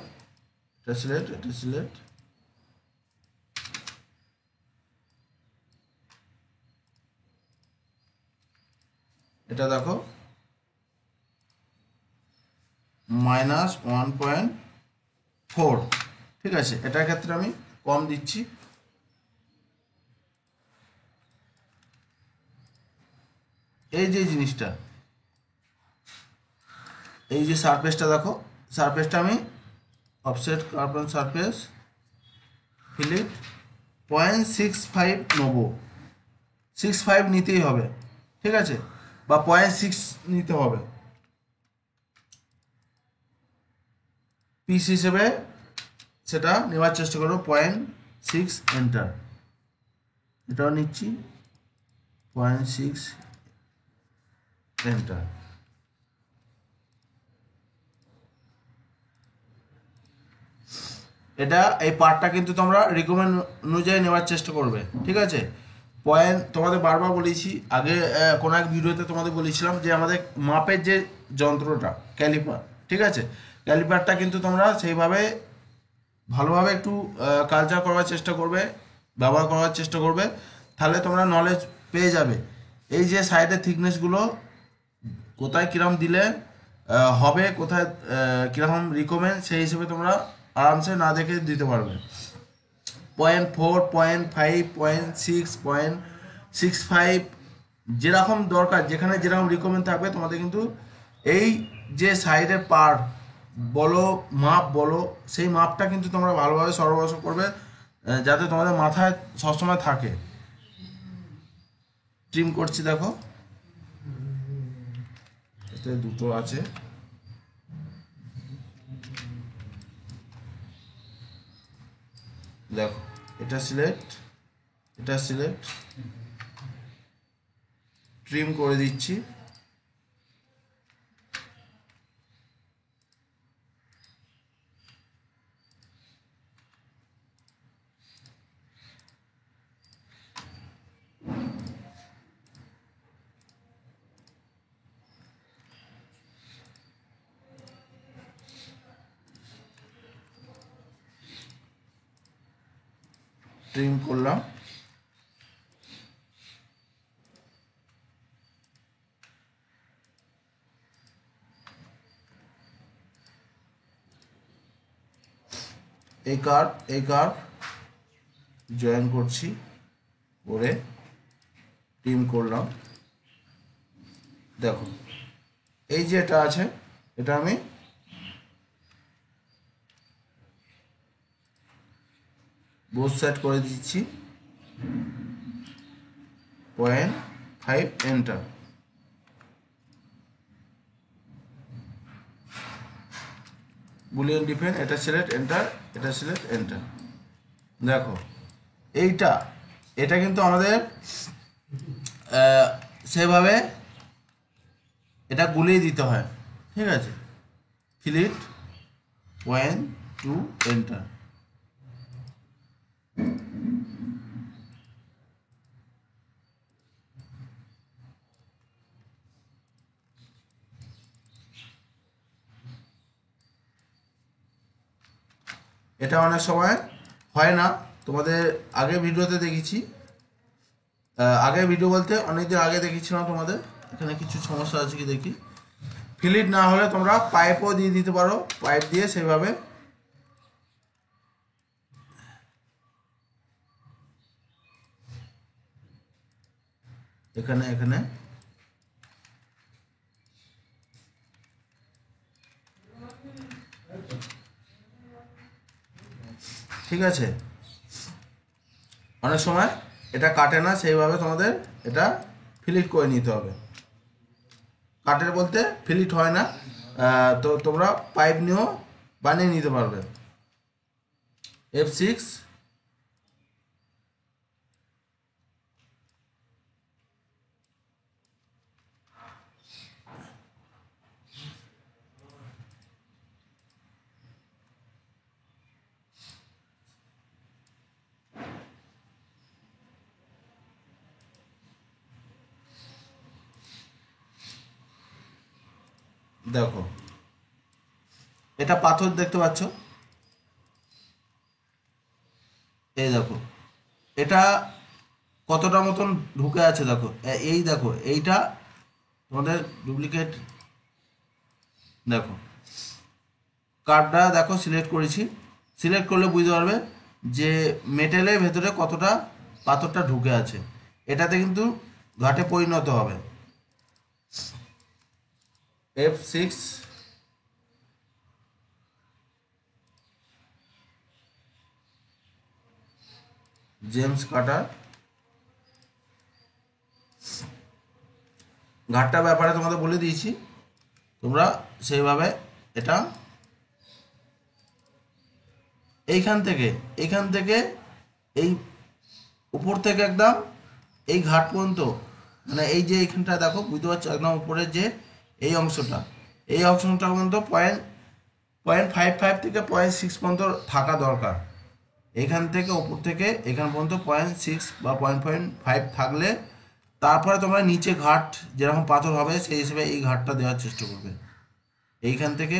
এটা সিলেক্ট, এটা সিলেক্ট, এটা দেখো -1.4, ঠিক আছে। এটার ক্ষেত্রে আমি কম দিচ্ছি। এই যে জিনিসটা, এই যে সারফেসটা দেখো, সারফেসটা আমি অফসেট কার্বন সারফেস ফিলিট 0.65 নেবো। 65 নিতেই হবে, ঠিক আছে, বা 0.6 নিতে হবে পিস হিসেবে, সেটা নেওয়ার চেষ্টা করবো। 0.6 এন্টার, এটাও নিচ্ছি 0.6 এন্টার। এটা এই পার্টটা কিন্তু তোমরা রিকমেন্ড অনুযায়ী নেওয়ার চেষ্টা করবে, ঠিক আছে। পয়েন্ট তোমাদের বারবার বলেছি, আগে কোনো এক ভিডিওতে তোমাদের বলেছিলাম যে আমাদের মাপের যে যন্ত্রটা ক্যালিপার, ঠিক আছে, ক্যালিপারটা কিন্তু তোমরা সেইভাবে ভালোভাবে একটু কালচার করার চেষ্টা করবে, ব্যবহার করার চেষ্টা করবে, তাহলে তোমরা নলেজ পেয়ে যাবে। এই যে সাইডের থিকনেসগুলো কোথায় কিরম দিলে হবে, কোথায় কিরকম রিকমেন্ড, সেই হিসেবে তোমরা আরামসে না দেখে দিতে পারবে। 0.4, 0.5, 0.6, 0.65 যেরকম দরকার, যেখানে যেরকম রিকমেন্ড থাকবে তোমাদের কিন্তু এই যে সাইডের পার্ট বলো, মাপ বলো, সেই মাপটা কিন্তু তোমরা ভালোভাবে সরবরাহ করবে, যাতে তোমাদের মাথায় সবসময় থাকে। ট্রিম করছি, দেখো এতে দুটো আছে। দেখো এটা সিলেক্ট, এটা সিলেক্ট, ট্রিম করে দিচ্ছি। ট্রিম করলাম, এই কার্ভ জয়েন করছি, করে ট্রিম করলাম। দেখো এই যে এটা আছে, এটা আমি বোথ সাইড করে দিচ্ছি 0.5 এন্টার। বুলিয়ান ডিফাইন, এটা সিলেক্ট এন্টার, এটা সিলেক্ট এন্টার। দেখো এটা কিন্তু আমাদের সেভাবে এটা গুলিয়ে দিতে হয়, ঠিক আছে। ফিলিট 0.2 এন্টার। এটা অনেক সময় হয় না, তোমাদের আগে ভিডিওতে দেখেছি, আগে ভিডিও বলতে অনেকদিন আগে দেখেছিলাম তোমাদের। এখানে কিছু সমস্যা আছে কি দেখি। ফিলিট না হলে তোমরা পাইপও দিয়ে দিতে পারো, পাইপ দিয়ে সেইভাবে এখানে এখানে ঠিক আছে। অনেক সময় এটা কাটে না, সেইভাবে তোমাদের এটা ফিলিট করে নিতে হবে। কাটে বলতে ফিলিট হয় না, তো তোমরা পাইপ নিয়েও বানিয়ে নিতে পারবে। F6 দেখো এটা পাথর দেখতে পাচ্ছ, এই দেখো এটা কতটা মতন ঢুকে আছে। দেখো এই দেখো এইটা তোমাদের ডুপ্লিকেট। দেখো কার্ভটা দেখো সিলেক্ট করেছি, সিলেক্ট করলে বুঝতে পারবে যে মেটেলের ভেতরে কতটা পাথরটা ঢুকে আছে। এটাতে কিন্তু ঘাটে পরিণত হবে। F6 জেমস কাটার। ঘাটটার ব্যাপারে তোমাদের বলে দিয়েছি, তোমরা সেইভাবে এটা এইখান থেকে এই উপর থেকে একদম এই ঘাট পর্যন্ত, মানে এই যে এইখানটা দেখো বুঝতে পারছো, একদম উপরের যে এই অংশটা পর্যন্ত 0.55 থেকে 0.6 পর্যন্ত থাকা দরকার। এখান থেকে ওপর থেকে এখান পর্যন্ত 0.6 বা 0.5 থাকলে তারপরে তোমরা নিচে ঘাট যেরকম পাথর হবে সেই হিসেবে এই ঘাটটা দেওয়ার চেষ্টা করবে। এইখান থেকে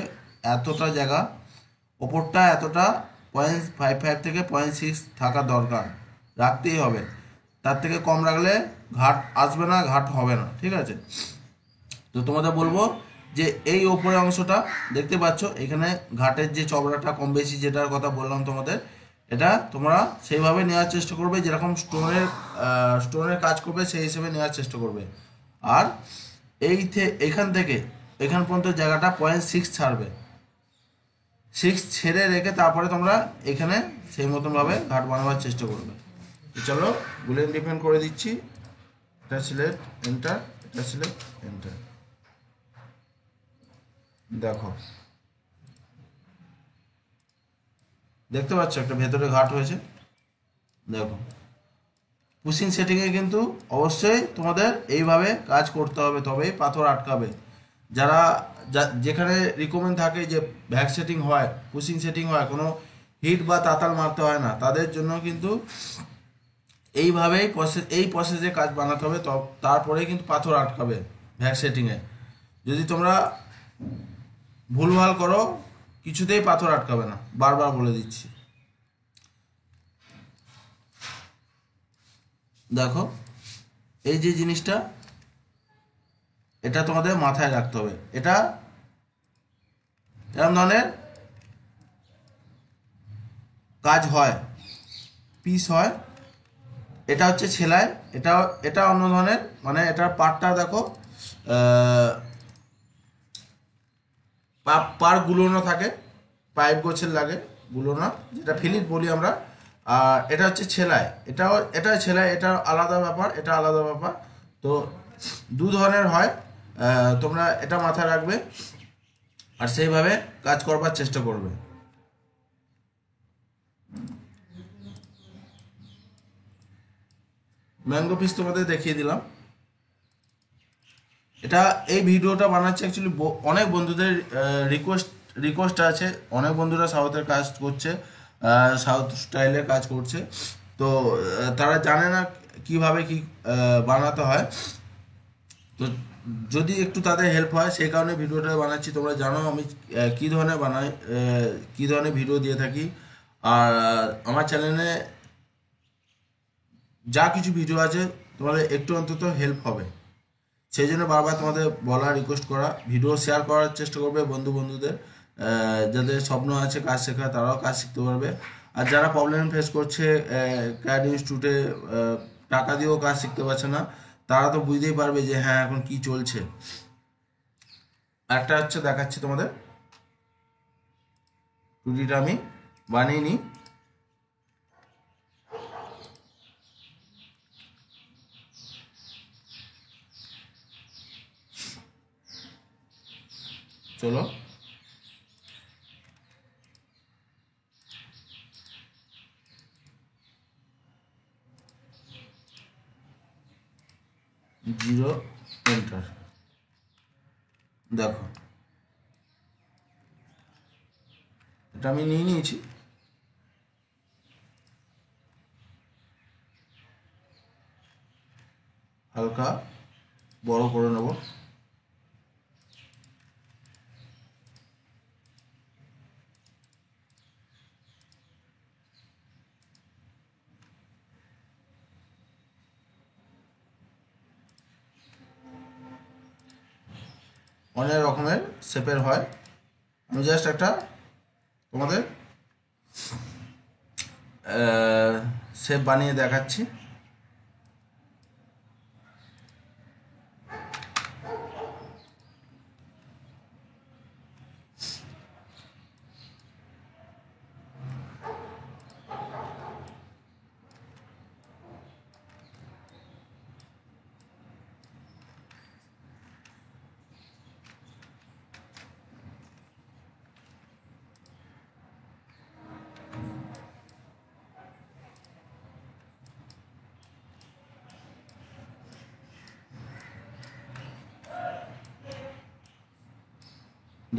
এতটা জায়গা, ওপরটা এতটা 0.55 থেকে 0.6 থাকা দরকার, রাখতেই হবে। তার থেকে কম রাখলে ঘাট আসবে না, ঘাট হবে না, ঠিক আছে। তো তোমাদের বলবো যে এই ওপরের অংশটা দেখতে পাচ্ছ, এখানে ঘাটের যে চওড়াটা কম বেশি যেটার কথা বললাম তোমাদের, এটা তোমরা সেইভাবে নেওয়ার চেষ্টা করবে, যেরকম স্টোনের কাজ করবে সেই হিসেবে নেওয়ার চেষ্টা করবে। আর এখান থেকে এখান পর্যন্ত জায়গাটা 0.6 ছাড়বে, 6 ছেড়ে রেখে তারপরে তোমরা এখানে সেই মতনভাবে ঘাট বানাবার চেষ্টা করবে। তো চলো বুলেন ডিফেন্ড করে দিচ্ছি, এটা সিলেক্ট এন্টার, এটা সিলেক্ট এন্টার। দেখো দেখতে পাচ্ছ একটা ভেতরে ঘাট হয়েছে। দেখো পুশিং সেটিংয়ে কিন্তু অবশ্যই তোমাদের এইভাবে কাজ করতে হবে, তবেই পাথর আটকাবে। যারা যেখানে রিকমেন্ড থাকে যে ভ্যাক সেটিং হয়, পুশিং সেটিং হয়, কোনো হিট বা তাতাল মারতে হয় না, তাদের জন্য কিন্তু এইভাবেই এই প্রসেসে কাজ বানাতে হবে, তারপরেই কিন্তু পাথর আটকাবে ভ্যাক সেটিংয়ে। যদি তোমরা ভুলভাল করো কিছুতেই পাথর আটকাবে না, বারবার বলে দিচ্ছি। দেখো এই যে জিনিসটা, এটা তোমাদের মাথায় রাখতে হবে। এটা এরকম ধরনের কাজ হয়, পিস হয়। এটা হচ্ছে সেলাই, এটা এটা অন্য ধরনের, মানে এটার পার্টটা দেখো পার গুলোনো থাকে, পাইপ গোছের লাগে গুলোনো, যেটা ফিলিট বলি আমরা। আর এটা হচ্ছে সেলাই, এটা সেলাই, এটা আলাদা ব্যাপার, এটা আলাদা ব্যাপার। তো দু ধরনের হয়, তোমরা এটা মাথায় রাখবে আর সেইভাবে কাজ করবার চেষ্টা করবে। ম্যাঙ্গো পিস তোমাদের দেখিয়ে দিলাম। এটা এই ভিডিওটা বানাচ্ছে অ্যাকচুয়ালি অনেক বন্ধুদের রিকোয়েস্ট আছে। অনেক বন্ধুরা সাউথের কাজ করছে, সাউথ স্টাইলের কাজ করছে। তো তারা জানে না কিভাবে কি বানাতে হয়। তো যদি একটু তাদের হেল্প হয় সেই কারণে ভিডিওটা বানাচ্ছি। তোমরা জানো আমি কী ধরনের বানাই, কী ধরনের ভিডিও দিয়ে থাকি। আর আমার চ্যানেলে যা কিছু ভিডিও আছে তোমাদের একটু অন্তত হেল্প হবে, সেই জন্য বারবার তোমাদের বলা, রিকোয়েস্ট করা, ভিডিও শেয়ার করার চেষ্টা করবে বন্ধুদের। যাদের স্বপ্ন আছে কাজ শেখা, তারাও কাজ শিখতে পারবে। আর যারা প্রবলেম ফেস করছে ক্যাড ইনস্টিটিউটে টাকা দিয়েও কাজ শিখতে পারছে না, তারা তো বুঝতেই পারবে যে হ্যাঁ এখন কি চলছে। একটা হচ্ছে দেখাচ্ছি তোমাদের, টুটিটা আমি বানিয়ে নিই। চলো, জিরো এন্টার, দেখো এটা আমি নিয়ে নিয়েছি। হালকা বড় করে নেব। অনেক রকমের শেপের হয়, আমি জাস্ট একটা তোমাদের শেপ বানিয়ে দেখাচ্ছি।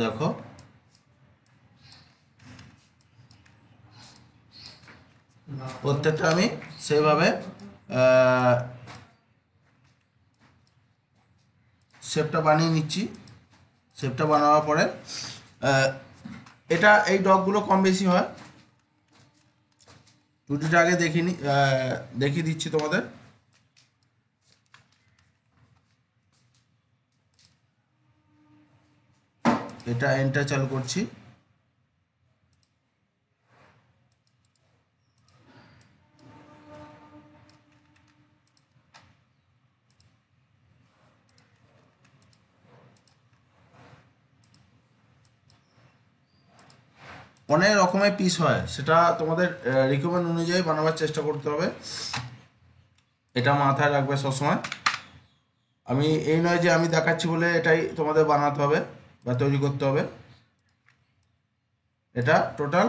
দেখো প্রত্যেকটা আমি সেইভাবে শেপটা বানিয়ে নিচ্ছি। শেপটা বানানোর পরে এটা এই ডগগুলো কম বেশি হয়। টুটিটা আগে দেখিয়ে দিচ্ছি তোমাদের। এটা এন্টার চালু করছি। অনেক রকমের পিস হয়, সেটা তোমাদের রিকমেন্ড অনুযায়ী বানাবার চেষ্টা করতে হবে, এটা মাথায় রাখবে সবসময়। আমি এই নয় যে আমি দেখাচ্ছি বলে এটাই তোমাদের বানাতে হবে বা তৈরি করতে হবে, এটা টোটাল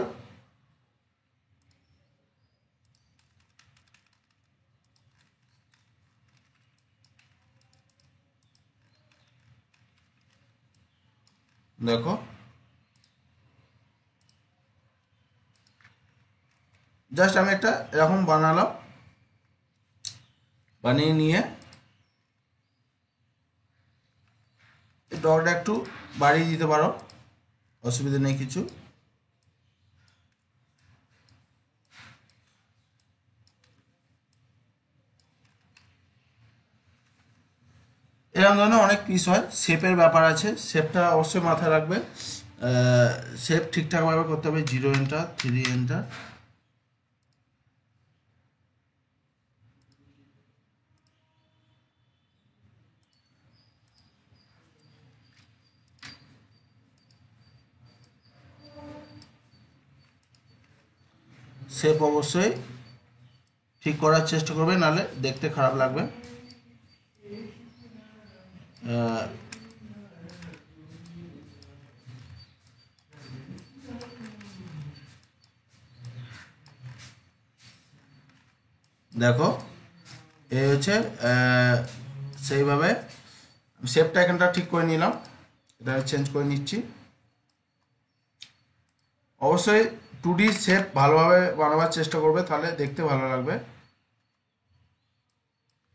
দেখো। জাস্ট আমি একটা এরকম বানালাম, বানিয়ে নিয়ে ডগটা একটু বাড়িয়ে দিতে পারো, অসুবিধা নেই কিছু। এরকম ধরনের অনেক পিস হয়, শেপের ব্যাপার আছে, শেপটা অবশ্যই মাথায় রাখবে। শেপ ঠিকঠাকভাবে করতে হবে, zero enter, three enter, shape অবশ্যই ঠিক করার চেষ্টা করবে, নাহলে দেখতে খারাপ লাগবে। দেখো এই হচ্ছে সেইভাবে শেপটা এখানটা ঠিক করে নিলাম, এটা চেঞ্জ করে নিচ্ছি। অবশ্যই 2D শেপ ভালোভাবে বানাবার চেষ্টা করবে, তাহলে দেখতে ভালো লাগবে।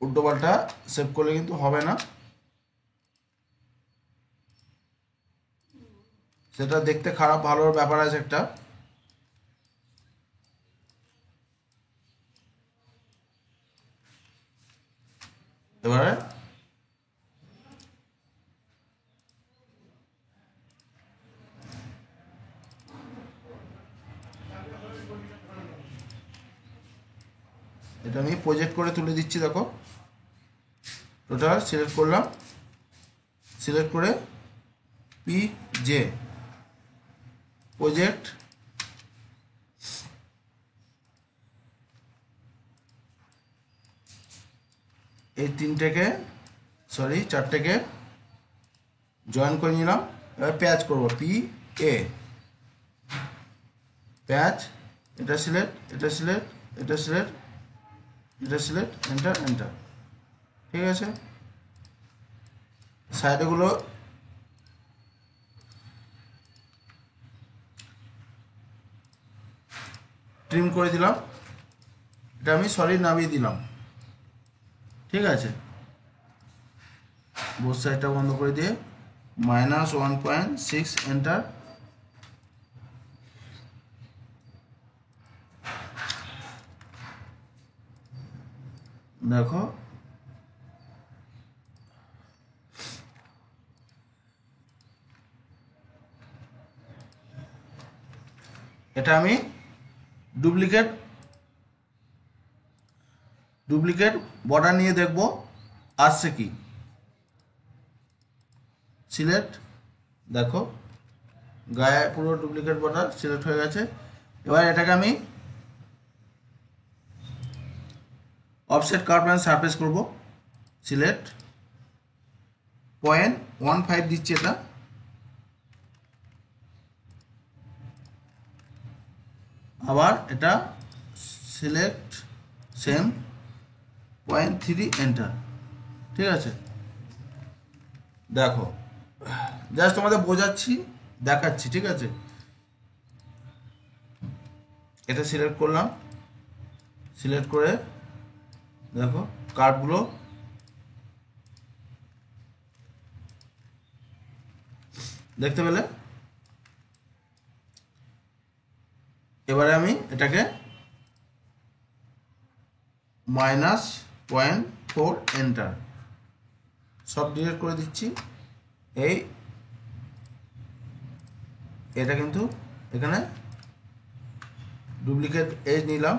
উল্টো পাল্টা শেপ করলে কিন্তু হবে না, সেটা দেখতে খারাপ ভালোর ব্যাপার আছে একটা। এবারে এটা আমি প্রজেক্ট করে তুলে দিচ্ছি। দেখো টোটাল সিলেক্ট করলাম, সিলেক্ট করে PJ প্রজেক্ট, এই চারটেকে জয়েন করে নিলাম। এবার প্যাচ করবো, PA প্যাচ, এটা সিলেক্ট, এটা সিলেক্ট, এটা সিলেক্ট, এটা সিলেক্ট, এন্টার এন্টার। ঠিক আছে, সাইডগুলো ট্রিম করে দিলাম, এটা আমি সলিড নামিয়ে দিলাম। ঠিক আছে, বোথ সাইডটা বন্ধ করে দিয়ে -1.6 এন্টার। দেখো এটা আমি ডুপ্লিকেট বর্ডার নিয়ে দেখব আসছে কি। সিলেক্ট, দেখো গায়ে পুরো ডুপ্লিকেট বর্ডার সিলেক্ট হয়ে গেছে। এবার এটাকে আমি অফসেট কার্ভ অ্যান্ড সারফেস করব। সিলেক্ট 0.15 দিচ্ছি এটা, আবার এটা সিলেক্ট সেম 0.3 এন্টার। ঠিক আছে, দেখো জাস্ট তোমাদের বোঝাচ্ছি, দেখাচ্ছি। ঠিক আছে, এটা সিলেক্ট করলাম, সিলেক্ট করে দেখো কার্ভগুলো দেখতে পেলে। এবারে আমি এটাকে -0.4 এন্টার, সব ডিলিট করে দিচ্ছি। এটা কিন্তু এখানে ডুপ্লিকেট এজ নিলাম,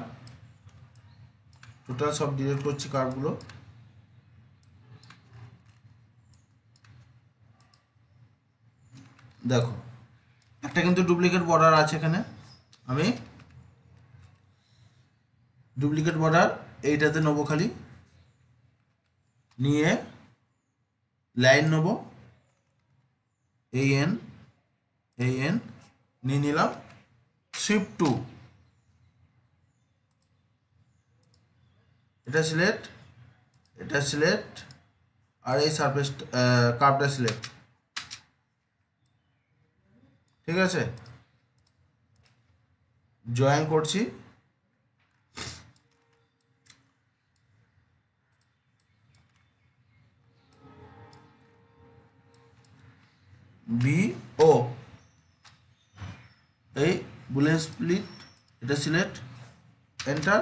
টোটাল সব ডিলিট করছি কার্ভগুলো। দেখো একটা কিন্তু ডুপ্লিকেট বর্ডার আছে এখানে, আমি ডুপ্লিকেট বর্ডার এইটাতে নেবো, খালি নিয়ে লাইন নেব, এই এন নিয়ে নিলাম, শিফট 2, এটা সিলেক্ট, এটা সিলেক্ট, আর এই সারফেস কার্ভটা সিলেক্ট। ঠিক আছে, জয়েন করছি, BO এই বুলেন স্প্লিট, এটা সিলেক্ট এন্টার,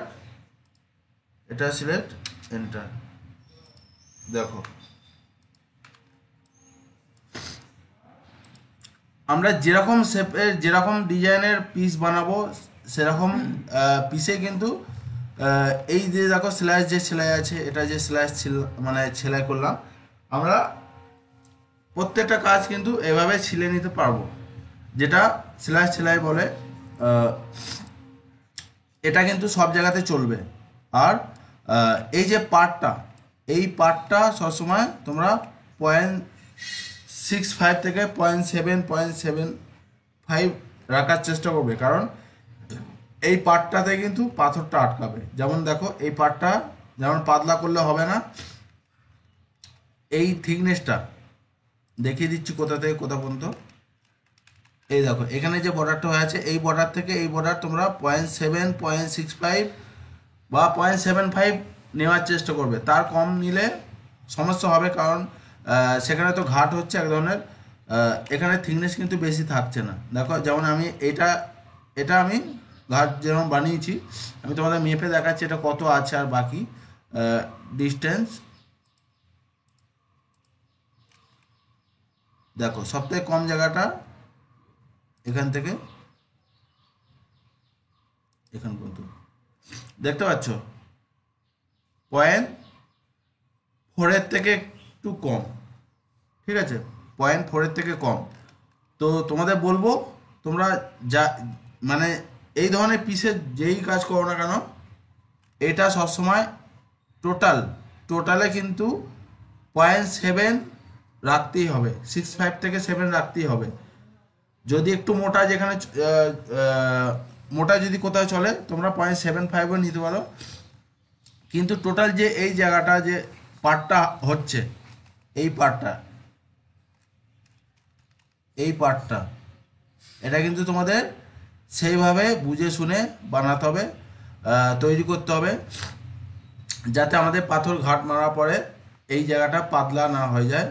এটা সিলেক্ট এন্টার। দেখো আমরা যেরকম শেপের যেরকম ডিজাইনের পিস বানাবো সেরকম পিসে কিন্তু এই যে দেখো স্ল্যাশ যে সেলাই আছে, এটা যে স্ল্যাশ মানে সেলাই করলাম, আমরা প্রত্যেকটা কাজ কিন্তু এভাবে ছিলে নিতে পারবো, যেটা স্ল্যাশ সেলাই বলে। এটা কিন্তু সব জায়গাতে চলবে। আর এই যে পার্টটা, এই পার্টটা সবসময় তোমরা 0.65 থেকে 0.7 রাখার চেষ্টা করবে, কারণ এই পার্টটাতে কিন্তু পাথরটা আটকাবে। যেমন দেখো এই পার্টটা যেমন পাতলা করলে হবে না, এই থিকনেসটা দেখিয়ে দিচ্ছি কোথা থেকে কোথা পর্যন্ত। এই দেখো এখানে যে বর্ডারটা হয়ে আছে, এই বর্ডার থেকে এই বর্ডার তোমরা 0.7, 0.65 বা 0.75 নেওয়ার চেষ্টা করবে। তার কম নিলে সমস্যা হবে, কারণ সেখানে তো ঘাট হচ্ছে এক ধরনের, এখানে থিকনেস কিন্তু বেশি থাকছে না। দেখো যেমন আমি এটা এটা আমি ঘাট যেরকম বানিয়েছি, আমি তোমাদের মেপে দেখাচ্ছি এটা কত আছে আর বাকি ডিস্টেন্স। দেখো সবথেকে কম জায়গাটা এখান থেকে এখান পর্যন্ত দেখতে পাচ্ছ, 0.4 থেকে একটু কম, ঠিক আছে, 0.4 থেকে কম। তো তোমাদের বলবো তোমরা যা মানে এই ধরনের পিসের যেই কাজ করো না কেন, এটা সবসময় টোটালে কিন্তু 0.7 রাখতেই হবে, 6.5 থেকে 7 রাখতেই হবে। যদি একটু মোটা যেখানে মোটা যদি কোথাও চলে তোমরা 0.75ও নিতে পারো, কিন্তু টোটাল যে এই জায়গাটা যে পার্টটা হচ্ছে, এই পার্টটা এই পার্টটা এটা কিন্তু তোমাদের সেইভাবে বুঝে শুনে বানাতে হবে, তৈরি করতে হবে, যাতে আমাদের পাথর ঘাট মারা পরে এই জায়গাটা পাতলা না হয়ে যায়,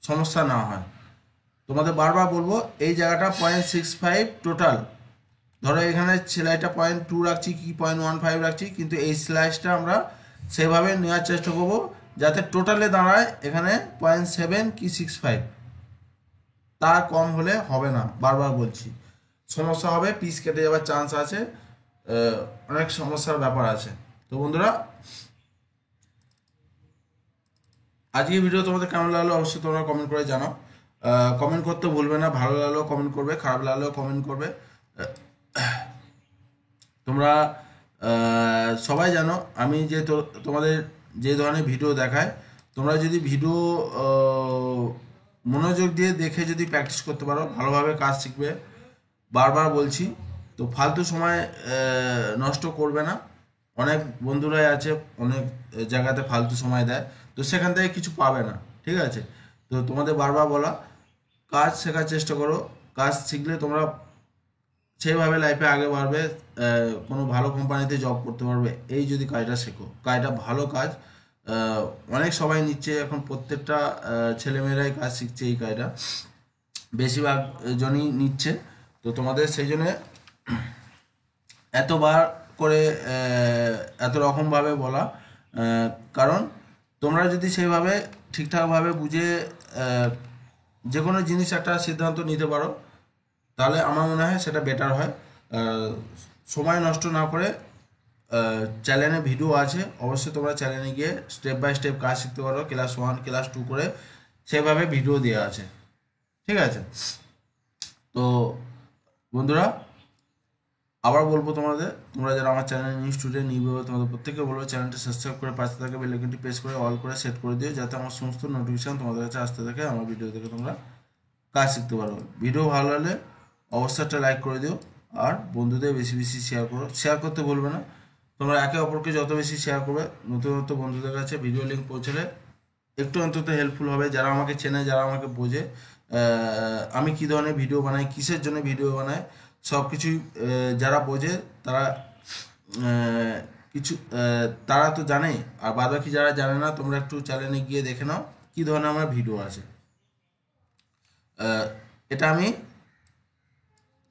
সমস্যা না হয়। তোমাদের বারবার বলবো এই জায়গাটা 0.65 টোটাল, ধরো এখানে সেলাইটা 0.2 রাখছি কি 0.15 রাখছি, কিন্তু এই স্লাইসটা আমরা সেভাবে নেওয়ার চেষ্টা করবো যাতে টোটালে দাঁড়ায় এখানে 0.7 কি 65, তার কম হলে হবে না, বারবার বলছি সমস্যা হবে, পিস কেটে যাওয়ার চান্স আছে, অনেক সমস্যার ব্যাপার আছে। তো বন্ধুরা, আজকে ভিডিও তোমাদের কেমন লাগলো অবশ্যই তোমরা কমেন্ট করে জানাও। কমেন্ট করতে ভুলবে না, ভালো লাগলেও কমেন্ট করবে, খারাপ লাগলেও কমেন্ট করবে। তোমরা সবাই জানো আমি যে তোমাদের যে ধরনের ভিডিও দেখায়, তোমরা যদি ভিডিও মনোযোগ দিয়ে দেখে যদি প্র্যাকটিস করতে পারো ভালোভাবে কাজ শিখবে। বারবার বলছি, তো ফালতু সময় নষ্ট করবে না। অনেক বন্ধুরাই আছে অনেক জায়গাতে ফালতু সময় দেয়, তো সেখান থেকে কিছু পাবে না, ঠিক আছে। তো তোমাদের বারবার বলা, কাজ শেখার চেষ্টা করো, কাজ শিখলে তোমরা সেইভাবে লাইফে আগে বাড়বে, কোনো ভালো কোম্পানিতে জব করতে পারবে। এই যদি কাজটা শেখো, কাজটা ভালো কাজ, অনেক সবাই নিচ্ছে এখন, প্রত্যেকটা ছেলেমেয়েরাই কাজ শিখছে এই কাজটা, বেশিরভাগ জনই নিচ্ছে। তো তোমাদের সেই জন্যে এতবার করে এত রকমভাবে বলা, কারণ তোমরা যদি সেইভাবে ঠিকঠাকভাবে বুঝে যে কোনো জিনিস একটা সিদ্ধান্ত নিতে পারো, তাহলে আমার মনে হয় সেটা বেটার হয়। সময় নষ্ট না করে চ্যানেলে ভিডিও আছে, অবশ্যই তোমরা চ্যানেলে গিয়ে স্টেপ বাই স্টেপ কাজ শিখতে পারো, ক্লাস 1 ক্লাস 2 করে সেভাবে ভিডিও দেওয়া আছে, ঠিক আছে। তো বন্ধুরা, আবার বলবো তোমাদের, তোমরা যারা আমার চ্যানেল নিউ স্টুডেন্ট নিউ তোমাদের প্রত্যেককে বলবো চ্যানেলটি সাবস্ক্রাইব করে পাশে থাকা বেল আইকনটি প্রেস করে অল করে সেট করে দিও, যাতে আমার সমস্ত নোটিফিকেশন তোমাদের কাছে আসতে থাকে, আমার ভিডিও দেখে তোমরা কাজ শিখতে পারো। ভিডিও ভালো লাগলে অবশ্যই একটা লাইক করে দিও, আর বন্ধুদের বেশি বেশি শেয়ার করো, শেয়ার করতে বলবে না। তোমরা একে অপরকে যত বেশি শেয়ার করবে, নতুন নতুন বন্ধুদের কাছে ভিডিও লিঙ্ক পৌঁছলে একটু অন্তত হেল্পফুল হবে, যারা আমাকে চেনে, যারা আমাকে বোঝে আমি কী ধরনের ভিডিও বানাই, কিসের জন্য ভিডিও বানাই, সব কিছুই যারা বোঝে তারা কিছু তারা তো জানে। আর বাদ বাকি যারা জানে না, তোমরা একটু চ্যানেলে গিয়ে দেখে নাও কী ধরনের আমার ভিডিও আছে। এটা আমি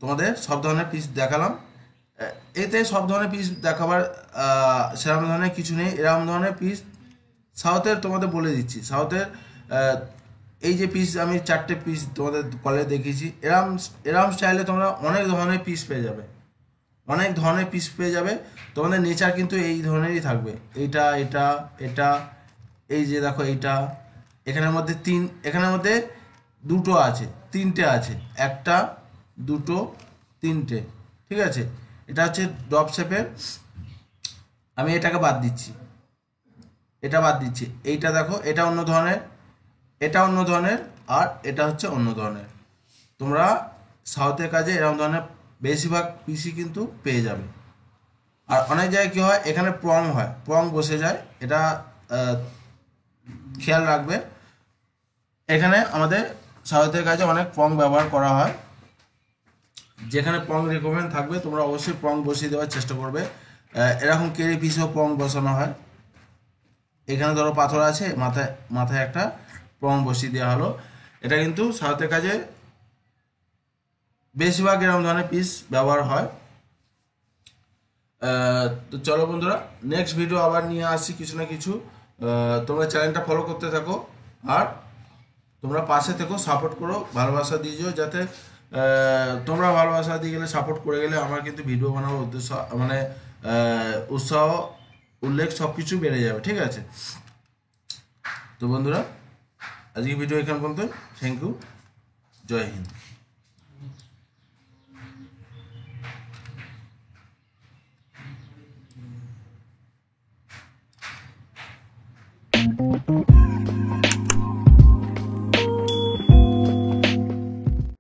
তোমাদের সব ধরনের পিস দেখালাম, এতে সব ধরনের পিস দেখাবার সেরকম ধরনের কিছু নেই। এরকম ধরনের পিস সাউথের তোমাদের বলে দিচ্ছি, সাউথের এই যে পিস আমি 4টে পিস তোমাদের কলে দেখিয়েছি, এরম এরম স্টাইলে তোমরা অনেক ধরনের পিস পেয়ে যাবে, অনেক ধরনের পিস পেয়ে যাবে। তোমাদের নেচার কিন্তু এই ধরনেরই থাকবে, এইটা এটা এটা, এই যে দেখো এইটা, এখানের মধ্যে এখানের মধ্যে তিনটে আছে, একটা দুটো তিনটে, ঠিক আছে। এটা হচ্ছে ড্রপ শেপের, আমি এটাকে বাদ দিচ্ছি, এটা বাদ দিচ্ছি। এইটা দেখো, এটা অন্য ধরনের, এটা অন্য ধরনের, আর এটা হচ্ছে অন্য ধরনের। তোমরা সাউথের কাজে এরকম ধরনের বেশিরভাগ পিসি কিন্তু পেয়ে যাবে। আর অনেক জায়গায় কী হয়, এখানে প্রং হয়, প্রং বসে যায়, এটা খেয়াল রাখবে। এখানে আমাদের সাউথের কাজে অনেক প্রং ব্যবহার করা হয়, যেখানে প্রং রিকমেন্ড থাকবে তোমরা অবশ্যই প্রং বসিয়ে দেওয়ার চেষ্টা করবে। এরকম কেরি পিসেও প্রং বসানো হয়। এখানে ধরো পাথর আছে, মাথায় মাথায় একটা প্রং বসিয়ে দেওয়া হলো। এটা কিন্তু সাউথের কাজে বেশিরভাগ এরকম ধরনের পিস ব্যবহার হয়। তো চলো বন্ধুরা, নেক্সট ভিডিও আবার নিয়ে আসছি কিছু না কিছু। তোমরা চ্যানেলটা ফলো করতে থাকো, আর তোমরা পাশে থেকো, সাপোর্ট করো, ভালোবাসা দিয়ে যাও, যাতে তোমরা ভালোবাসা দিয়ে গেলে, সাপোর্ট করে গেলে আমার কিন্তু ভিডিও বানানোর উদ্দেশ্য মানে উৎসাহ উল্লেখ সব কিছু বেড়ে যাবে, ঠিক আছে? তো বন্ধুরা, আজকে ভিডিও এখান পর্যন্ত। Thank you, Jai Hind.